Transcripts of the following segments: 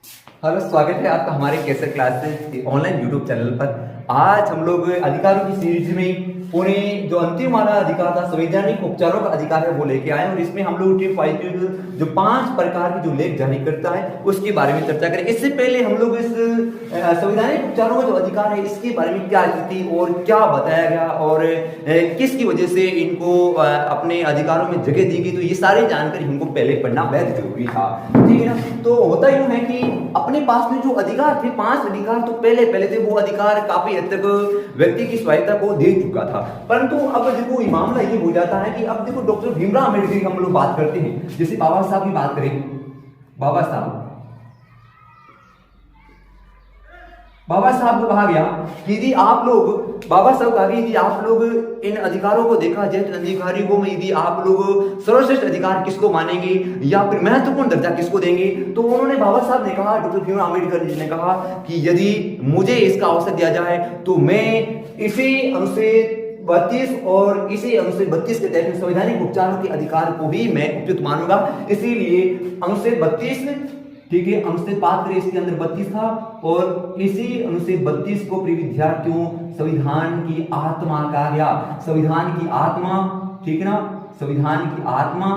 Hello, स्वागत है आपका हमारे कैसे क्लासेस के ऑनलाइन यूट्यूब चैनल पर। आज हम लोग अधिकारों की सीरीज में पुणे जो अंतिम वाला अधिकार था, संवैधानिक उपचारों का अधिकार है, वो लेके आए और इसमें हम लोग टिप वाइज जो 5 प्रकार की जो लेख जारी करता है उसके बारे में चर्चा करें। इससे पहले हम लोग इस संवैधानिक उपचारों का जो अधिकार है इसके बारे में क्या स्थिति और क्या बताया गया और किसकी वजह से इनको अपने अधिकारों में जगह दी गई, तो ये सारी जानकारी हमको पहले पढ़ना बेहद जरूरी था। ठीक है ना। तो होता यूं है कि अपने पास में जो अधिकार थे, 5 अधिकार तो पहले थे, वो अधिकार काफी हद तक व्यक्ति की स्वायत्ता को दे चुका था। परंतु अब देखो ये मामला ये हो जाता है कि अब देखो डॉक्टर भीमराव अम्बेडकर की हम लोग बात करते हैं, जैसे बाबा साहब की बात करें। बाबा साहब को कहा गया कि यदि आप लोग इन अधिकारों को देखा जाए तो अधिकारियों में यदि आप लोग सर्वश्रेष्ठ अधिकार किसको मानेंगे या फिर महत्वपूर्ण दर्जा किसको देंगे, तो उन्होंने बाबा साहब ने कहा, डॉक्टर भीमराव अम्बेडकर जी ने कहा कि यदि मुझे इसका अवसर दिया जाए तो मैं इसी अनुच्छेद 32 और इसी अनुच्छेद 32 के तहत संवैधानिक उपचारों के अधिकार को ही मैं उपयुक्त मानूंगा। इसीलिए अनुच्छेद 32, ठीक है, अनुच्छेद बात करें इसके अंदर 32 था और इसी अनुच्छेद 32 को प्रिय विद्यार्थियों संविधान की आत्मा कहा गया। संविधान की आत्मा, ठीक है ना, संविधान की आत्मा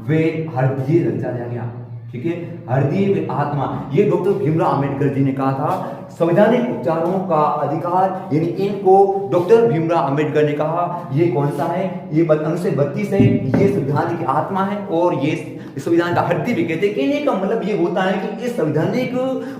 वे हृदय रचा गया। ठीक है, हृदय वे आत्मा, ये डॉक्टर भीमराव अम्बेडकर जी ने कहा था। संवैधानिक उपचारों का अधिकार यानी इनको डॉक्टर भीमराव अम्बेडकर ने कहा, ये कौन सा है, ये अनुच्छेद 32 है, ये संविधान की आत्मा है और ये संविधान का हृदय भी कहते हैं। कहने का मतलब ये होता है कि इस संवैधानिक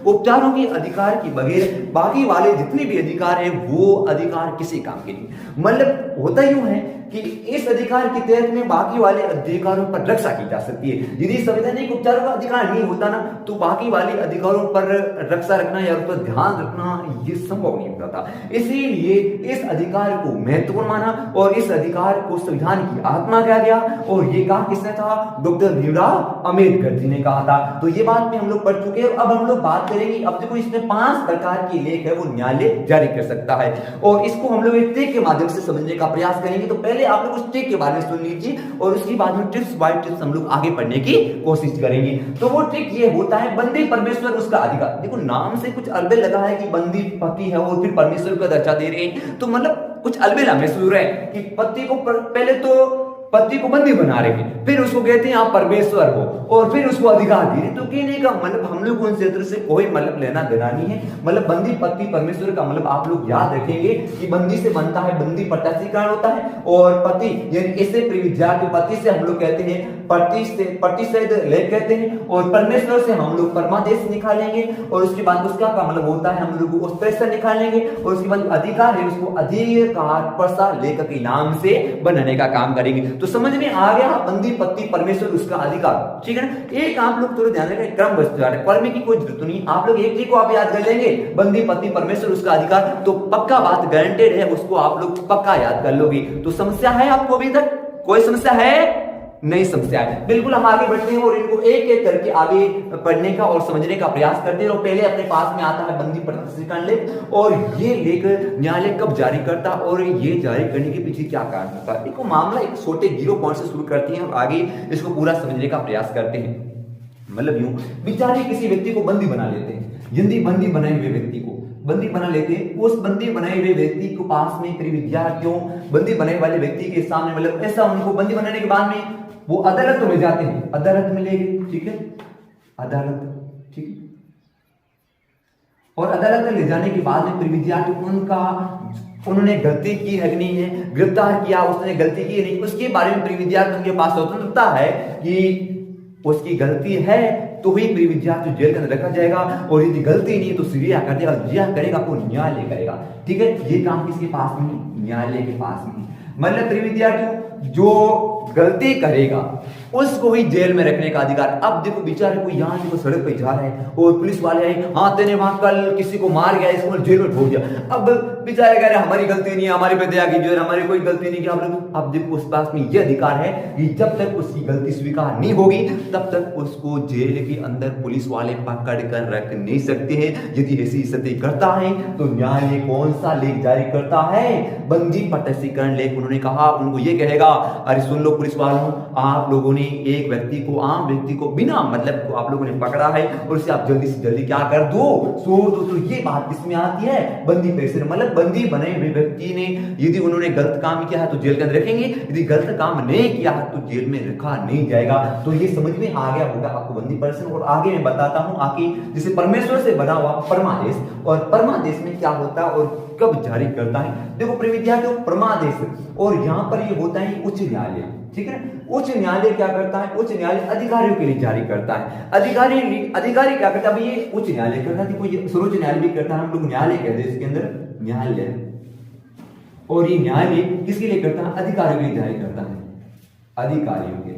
उपचारों के अधिकार के बगैर बाकी वाले जितने भी अधिकार हैं वो अधिकार किसी काम के नहीं। मतलब होता यूं है कि इस अधिकार के तहत में बाकी वाले अधिकारों पर रक्षा की जा सकती है। यदि संवैधानिक उपचारों का अधिकार नहीं होता ना तो बाकी वाले अधिकारों पर रक्षा रखना या उस पर ध्यान रखना ये संभव नहीं होता था। इसीलिए इस अधिकार को महत्वपूर्ण माना और इस अधिकार को संविधान की आत्मा कहा गया और ये कहा किसने था, डॉक्टर भीमराव अम्बेडकर जी ने कहा था। तो ये बात में हम लोग पढ़ चुके हैं। अब हम लोग बात करेंगे, अब देखो इसमें 5 प्रकार की लेख है वो न्यायालय जारी कर सकता है और इसको हम लोग एक ट्रिक के माध्यम से समझने का प्रयास करेंगे। तो पहले आप लोग उस ट्रिक के बारे में सुन लीजिए और उसके बाद में टिप्स बाय टिप्स हम लोग आगे पढ़ने की कोशिश करेंगे। तो वो ट्रिक ये होता है, बंदी परमेश्वर उसका अधिकार। देखो नाम से कुछ अलबेल लगा है कि बंदी पति है और फिर परमेश्वर का दर्जा दे रहे हैं, तो मतलब कुछ अलबेला महसूस है कि पति को पहले तो पति को बंदी बना रहे हैं, फिर उसको कहते हैं आप परमेश्वर हो और फिर उसको अधिकार दे रहे। तो कहने का मतलब हम लोग उन क्षेत्र से कोई मतलब लेना देना नहीं है। मतलब बंदी पति परमेश्वर का मतलब आप लोग याद रखेंगे कि बंदी से बनता है बंदी प्रत्याशीकरण होता है और पति यानी इससे विद्यार्थी पति से हम लोग कहते हैं प्रतिषेध लेख कहते हैं और परमेश्वर से हम लोग परमादेश निकालेंगे और उसके बाद उसका का मतलब होता है हम लोग उस प्रेशर निकालेंगे और उसके बाद अधिकार है उसको अधिकार प्रसा लेख के नाम से बनाने का काम करेंगे। तो समझ में आ गया, बंदी पति परमेश्वर उसका अधिकार। ठीक है ना। एक आप लोग थोड़ा ध्यान रखें, क्रम पढ़ने की कोई जरूरत नहीं। आप लोग एक चीज को आप याद कर लेंगे, बंदी पति परमेश्वर उसका अधिकार, तो पक्का बात गारंटेड है, उसको आप लोग पक्का याद कर लोगे। तो समस्या है आपको अभी तक? कोई समस्या है? नहीं समस्या है। बिल्कुल हम आगे बढ़ते हैं और इनको एक एक करके आगे पढ़ने का और समझने का प्रयास करते हैं। और पहले अपने पास में आता है बंदी प्रत्याशीकरण लेख और ये लेख न्यायालय कब जारी करता और ये जारी करने के पीछे क्या कारण होता है। इसको मामला एक छोटे 0 पॉइंट से शुरू करते हैं और आगे इसको पूरा समझने का प्रयास करते हैं। मतलब यूं बेचारे किसी व्यक्ति को बंदी बना लेते हैं, जिंदगी बंदी बनाए हुए व्यक्ति को बंदी बना लेते हैं। उस बंदी बनाए हुए व्यक्ति को पास में प्रिय विद्यार्थियों बंदी बनाने वाले व्यक्ति के सामने मतलब ऐसा उनको बंदी बनाने के बाद में वो अदालत में जाते हैं, अदालत में ले गए, ठीक है, अदालत, ठीक है, और अदालत में ले जाने के बाद में प्रिय विद्यार्थी उन्होंने गलती की है नहीं है, गिरफ्तार किया उसने गलती की नहीं, उसके बारे में प्रिय विद्यार्थी के पास स्वतंत्रता है कि उसकी गलती है तो ही प्रिय विद्यार्थी जेल के अंदर रखा जाएगा और यदि गलती नहीं है तो सीरिया कर देगा, जिया करेगा तो न्यायालय करेगा। ठीक है, ये काम किसके पास में? न्यायालय के पास में। मतलब प्रिय विद्यार्थियों जो गलती करेगा उसको ही जेल में रखने का अधिकार। अब देखो बेचारे कोई यहाँ देखो सड़क पे जा रहा है और पुलिस वाले आए, हाँ तेने वहां कल किसी को मार गया, इसको जेल में ठोक दिया। अब बेचारे कह रहे हमारी गलती नहीं है, हमारी पे दया कीजिए, हमारी कोई गलती नहीं, अब देखो उस पास में यह अधिकार है कि जब तक उसकी गलती स्वीकार नहीं होगी तब तक उसको जेल के अंदर पुलिस वाले पकड़ कर रख नहीं सकते हैं। यदि ऐसी स्थिति करता है तो न्यायालय कौन सा लेख जारी करता है? बंदी प्रत्यक्षीकरण लेख। उन्होंने कहा, उनको ये कहेगा, अरे सुन लो पुलिस वालों, आप लोगों ने एक व्यक्ति को, आम व्यक्ति को बिना मतलब को आप लोगों ने पकड़ा है और उसे आप जल्दी से जल्दी क्या कर दो, छोड़ दो। तो ये बात किसमें आती है? बंदी प्रेषण। मतलब बंदी बने हुए व्यक्ति ने यदि उन्होंने गलत काम किया है तो जेल के अंदर रखेंगे, यदि गलत काम नहीं किया है तो जेल में रखा नहीं जाएगा। तो ये समझ में आ गया होगा आपको बंदी प्रेषण। और आगे मैं बताता हूं आगे, जैसे परमेश्वर से बना हुआ परमादेश, और परमादेश में क्या होता है और कब जारी करता है। देखो प्रिय विद्यार्थियों, परमादेश और यहां पर ये होता है उच्च न्यायालय, ठीक है ना। उच्च न्यायालय क्या करता है? उच्च न्यायालय अधिकारियों के लिए जारी करता है। अधिकारी क्या करता है? अभी ये उच्च न्यायालय करता है, कोई सर्वोच्च न्यायालय भी करता है, हम लोग न्यायालय कहते हैं इसके अंदर, न्यायालय। और ये न्यायालय किसके लिए करता है? अधिकारियों के लिए जारी करता है, अधिकारियों के लिए।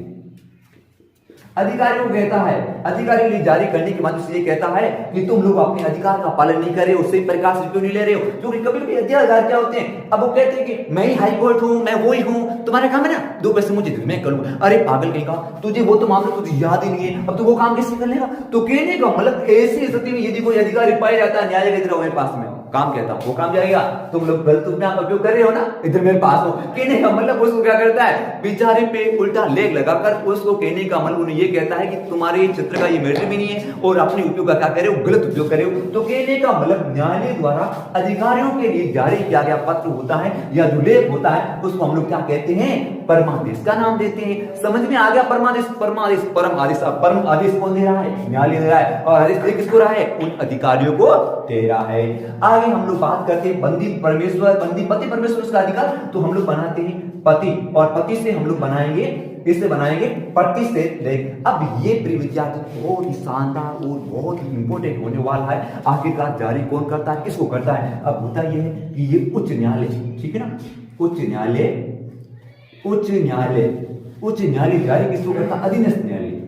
अधिकारियों को कहता है, अधिकारी के लिए जारी करने के बाद उसे ये कहता है कि तुम लोग अपने अधिकार का पालन नहीं कर रहे हो, उससे प्रकाश क्यों नहीं ले रहे हो। क्योंकि कभी कभी अधिकार क्या होते हैं, अब वो कहते हैं कि मैं ही हाई कोर्ट हूं, मैं वो ही हूं, तुम्हारा काम है ना 2 पैसे मुझे दे, मैं करूंगा। अरे पागल कहीं का, तुझे वो तो मामला तुझे याद ही नहीं है, अब तू वो काम कैसे कर लेगा? तो कहने का मतलब ऐसी स्थिति में यदि कोई अधिकारी पाया जाता है न्यायालय के मेरे पास में काम कहता हूं, वो काम जाएगा, तुम लोग गलत उपयोग कर रहे हो ना, इधर मेरे पास हो। कहने का मतलब उसको क्या करता है? बेचारे पे उल्टा लेख लगाकर उसको कहने का मतलब उन्हें ये कहता है कि तुम्हारे चित्र का ये मैटर भी नहीं है और अपने उपयोग का क्या कर रहे हो? गलत उपयोग कर रहे हो। तो कहने का मतलब न्यायालय द्वारा अधिकारियों के लिए जारी किया गया पत्र होता है या जो लेख होता है उसको हम लोग क्या कहते हैं? परमादेश का नाम देते हैं। समझ में आ गया? परमादेश, परमादेश, परम आदेश। परम आदेश कौन दे रहा है? न्यायालय दे रहा है। और आदेश किसको रहा है? उन अधिकारियों को दे रहा है। आगे हम लोग बात करते हैं बंदी परमेश्वर, बंदी पति परमेश्वर का अधिकार। तो हम लोग बनाते हैं पति, और पति से हम लोग बनाएंगे, इससे बनाएंगे पति से लेख। अब ये प्रिय विद्यार्थी बहुत ही शानदार और बहुत ही इंपॉर्टेंट होने वाला है। आखिरकार जारी कौन करता है, किसको करता है? अब होता यह है कि ये उच्च न्यायालय, ठीक है ना, उच्च न्यायालय, उच्च न्यायालय, उच्च न्यायालय जारी किसको करता है? अधीनस्थ न्यायालय।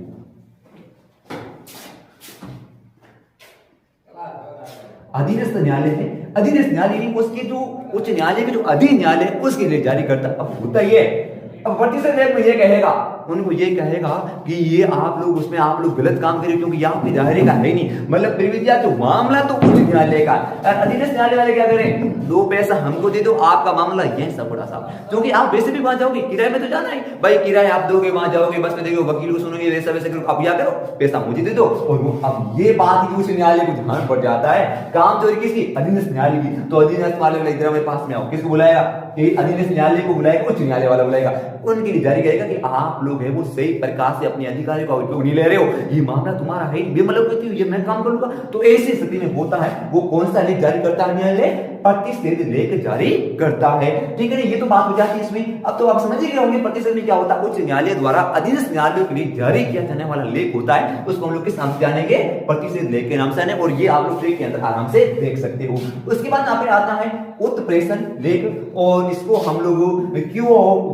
अधीनस्थ न्यायालय है, अधीनस्थ न्यायालय उसके जो उच्च न्यायालय के जो अधीन न्यायालय उसके लिए जारी करता है। अब होता ये, अब प्रतिशत लेख में ये कहेगा, उनको ये कहेगा कि ये आप लोग उसमें आप लोग गलत काम करें क्योंकि यहाँ पे दायरे का है नहीं। मतलब प्रिय विद्यार्थी तो मामला तो उच्च न्यायालय का, अधीनस्थ न्यायालय वाले क्या करें? 2 पैसा हमको दे दो, आपका मामला ये सब बड़ा सा। क्योंकि आप वैसे भी वहां जाओगे, किराए में तो जाना है भाई, किराया आप दोगे, वहां जाओगे, बस में देखो, वकील को सुनोगे, वैसा वैसा करो, अब क्या करो, पैसा मुझे दे दो। और वो अब ये बात ही उच्च न्यायालय को ध्यान पड़ जाता है, काम चोरी किसकी? अधीनस्थ न्यायालय की। तो अधीनस्थ न्यायालय इधर मेरे पास में आओ, किसको बुलाएगा? अधीनस्थ न्यायालय को बुलाएगा, उच्च न्यायालय वाला बुलाएगा, उनके लिए जारी करेगा कि आप लोग है वो सही प्रकार से अपने अधिकारियों का उपयोग नहीं ले रहे हो, ये मामला तुम्हारा है, मतलब कहती हूँ ये मैं काम करूंगा। तो ऐसी स्थिति में होता है वो कौन सा लेख जारी करता है? न्यायालय प्रतिषेध लेख जारी करता है, ठीक है ना। ये तो बात हो जाती है इसमें। अब तो आप समझ ही गए होंगे प्रतिषेध में क्या होता है? उच्च न्यायालय द्वारा अधीनस्थ न्यायालय के लिए जारी किया जाने वाला लेख होता है, उसको हम लोग किस नाम से जानेंगे? प्रतिषेध लेख के नाम से जाने। और ये आप लोग ट्रेक के अंदर आराम से देख सकते हो। उसके बाद यहाँ पे आता है उत्प्रेषण लेख, और इसको हम लोग क्यों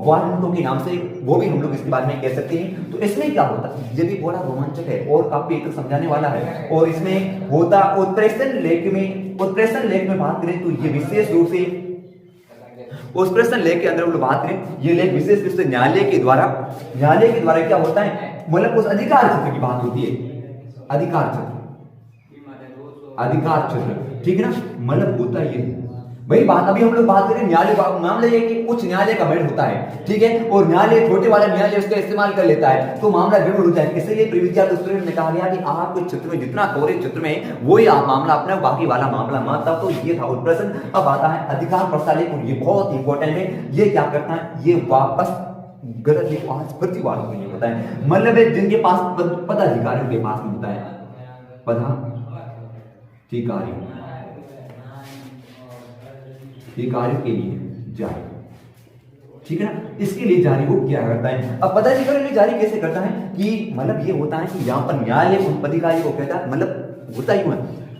वारंटों के नाम से वो भी हम लोग इसके बारे में कह सकते हैं। तो इसमें क्या होता है? ये भी बड़ा रोमांचक है और काफी एक समझाने वाला है। और इसमें होता उत्प्रेषण लेख में, उत्प्रेषण लेख में बात करें तो ये विशेष रूप से उत्प्रेषण लेख के अंदर हम लोग बात करें, ये लेख विशेष रूप से न्यायालय के द्वारा क्या होता है? मतलब उस अधिकार क्षेत्र की बात होती है, अधिकार क्षेत्र, अधिकार क्षेत्र, ठीक है ना। मतलब होता ये वही बात अभी हम लोग बात करें न्यायालय का मामला ये कि उच्च न्यायालय का मेल होता है, ठीक है, और न्यायालय छोटे वाला न्यायालय उसका इस्तेमाल कर लेता है तो मामला गड़बड़ हो जाए। इसलिए प्रीविद्या स्टूडेंट ने कहा गया कि आपके क्षेत्र में जितना कवरेज क्षेत्र में वही आप मामला अपना, बाकी वाला मामला मत। तब तो ये था उत्प्रेषण। अब आता है अधिकार प्रसारित, और ये बहुत इंपॉर्टेंट है। ये क्या करता है? ये वापस गलत लिखो आज प्रतिवाद को नहीं होता है, मतलब जिनके पास पदाधिकारियों के पास में होता है, पदाधिकारी कार्यों के लिए जारी, ठीक है ना, इसके लिए जारी वो क्या करता है? अब पदाधिकारी के लिए जारी कैसे करता है कि मतलब ये होता है कि यहाँ पर न्यायालय उन पदाधिकारी को कहता है, मतलब होता ही है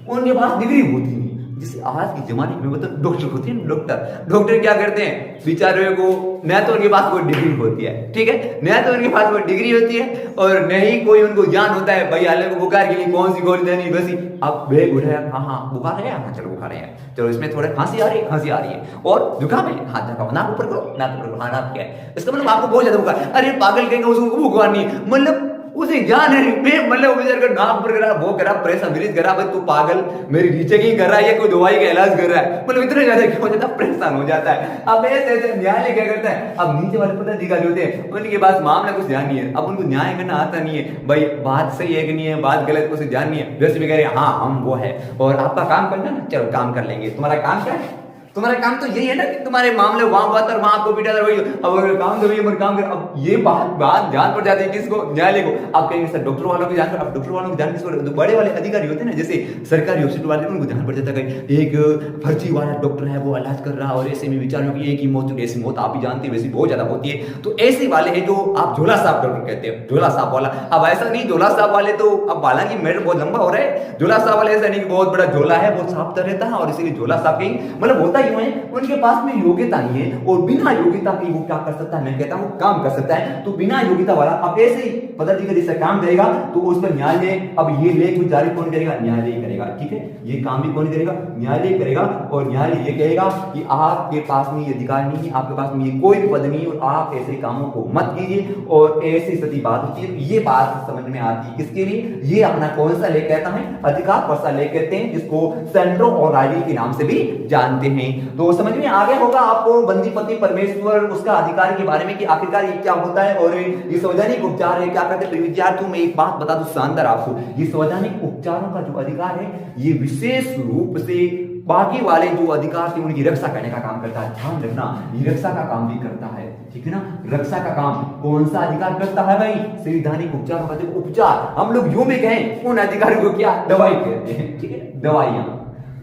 उनके पास डिग्री होती है, जिसे आज के जमाने में मतलब डॉक्टर होते हैं, डॉक्टर क्या करते हैं बेचारे को, न तो उनके पास कोई डिग्री होती है, ठीक है, न तो उनके पास कोई डिग्री होती है और न ही कोई उनको ज्ञान होता है भाई हाल को बुखार के लिए कौन सी गोली देनी, वैसी अब बेग उठाया, हाँ बुखार है, हाँ चलो बुखार है, चलो इसमें थोड़ा खांसी आ रही है और जुकाम है, हाथ लगाओ, नाक ऊपर करो, हाँ नाक क्या है, इसका मतलब आपको बहुत ज्यादा बुखार, अरे पागल कहेंगे उसको बुखार नहीं, मतलब उसे ज्ञान है, मतलब बेचारे का नाक पर करा, वो करा, प्रेशर मरीज करा, भाई तू पागल मेरी रीचेकिंग कर रहा है, ये कोई दवाई का इलाज कर रहा है, मतलब इतना ज्यादा क्यों हो जाता है, परेशान हो जाता है। अब ऐसे न्यायालय क्या करता है, अब नीचे वाले पदाधिकारी होते हैं उनके पास मामला कुछ ध्यान नहीं है, अब उनको न्याय करना आता नहीं है, भाई बात सही है कि नहीं है, बात गलत कुछ ध्यान नहीं है, वैसे भी कह रहे हैं हाँ हम वो है और आपका काम करना ना, चलो काम कर लेंगे, तुम्हारा काम क्या है, तुम्हारा काम तो यही है ना कि तुम्हारे मामले वहां बात और वहां आपको पीटा था, वही अब अगर काम तो वही हमारे काम कर, अब ये बात जान पड़ जाती है किसको, न्यायालय को। आप कहेंगे सर डॉक्टर वालों को जान, अब डॉक्टर वालों को जान किसको, तो बड़े वाले अधिकारी होते हैं ना, जैसे सरकारी हॉस्पिटल वाले उनको ध्यान पड़ जाता है, एक फर्जी वाला डॉक्टर है वो इलाज कर रहा और ऐसे में बेचारों की एक ही मौत, ऐसी मौत आप ही जानते हैं वैसी बहुत ज्यादा होती है, तो ऐसे वाले हैं जो आप झोला साहब डॉक्टर कहते हैं, झोला साहब वाला। अब ऐसा नहीं झोला साहब वाले तो, अब हालांकि मैटर बहुत लंबा हो रहा है, झोला साहब वाले ऐसा नहीं कि बहुत बड़ा झोला है वो साफता रहता है और इसीलिए झोला साहब कहीं मतलब होता ही है, उनके पास में योग्यता नहीं है और बिना योग्यता के वो क्या कर सकता है, मैं कहता हूं काम कर सकता है, तो बिना योग्यता वाला अब ऐसे ही पदाधिकारी से काम देगा तो उस पर न्यायालय, अब ये लेख भी जारी कौन करेगा, न्यायालय करेगा, ठीक है, ये काम भी कौन करेगा, न्यायालय करेगा और न्यायालय ये कहेगा कि आपके पास में ये अधिकार नहीं है, आपके पास में ये कोई पद नहीं और आप ऐसे कामों को मत कीजिए, और ऐसी स्थिति बात होती है, ये बात समझ में आती है किसके लिए, ये अपना कौन सा लेख कहता है, अधिकार परसा लेख कहते हैं, जिसको सेंट्रो और राइली के नाम से भी जानते हैं। तो समझ में आ गया होगा आपको बंदी पति परमेश्वर उसका अधिकार के बारे में कि आखिरकार ये क्या होता है और ये संवैधानिक उपचार है क्या कहते हैं। विद्यार्थियों में एक बात बता दूं शानदार आपको, ये संवैधानिक उपचारों का जो अधिकार है ये विशेष रूप से बाकी वाले जो अधिकार थे उनकी रक्षा करने का काम करता है, ध्यान रखना ये रक्षा का काम भी करता है, ठीक है ना, रक्षा का काम कौन सा अधिकार करता है भाई, संवैधानिक उपचारों का। देखो उपचार हम लोग यूं में कहें उन अधिकारों को क्या दवाई कहते हैं, ठीक है, दवाई,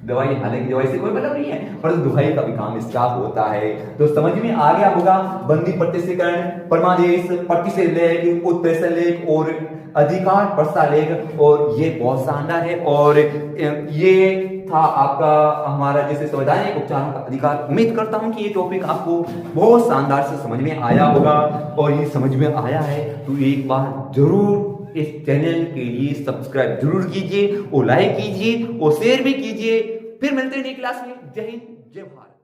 हालांकि दवाई से कोई मतलब नहीं है पर दवाई का भी काम इसका होता है। तो समझ में आ गया होगा बंदी प्रतिष्ठीकरण, परमादेश, प्रतिषेध लेख, उत्प्रेषण लेख और अधिकार परसा लेख, और ये बहुत शानदार है और ये था आपका हमारा जैसे संवैधानिक उपचारों का अधिकार। उम्मीद करता हूं कि ये टॉपिक आपको बहुत शानदार से समझ में आया होगा, और ये समझ में आया है तो एक बार जरूर इस चैनल के लिए सब्सक्राइब जरूर कीजिए और लाइक कीजिए और शेयर भी कीजिए। फिर मिलते हैं नई क्लास में। जय हिंद, जय भारत।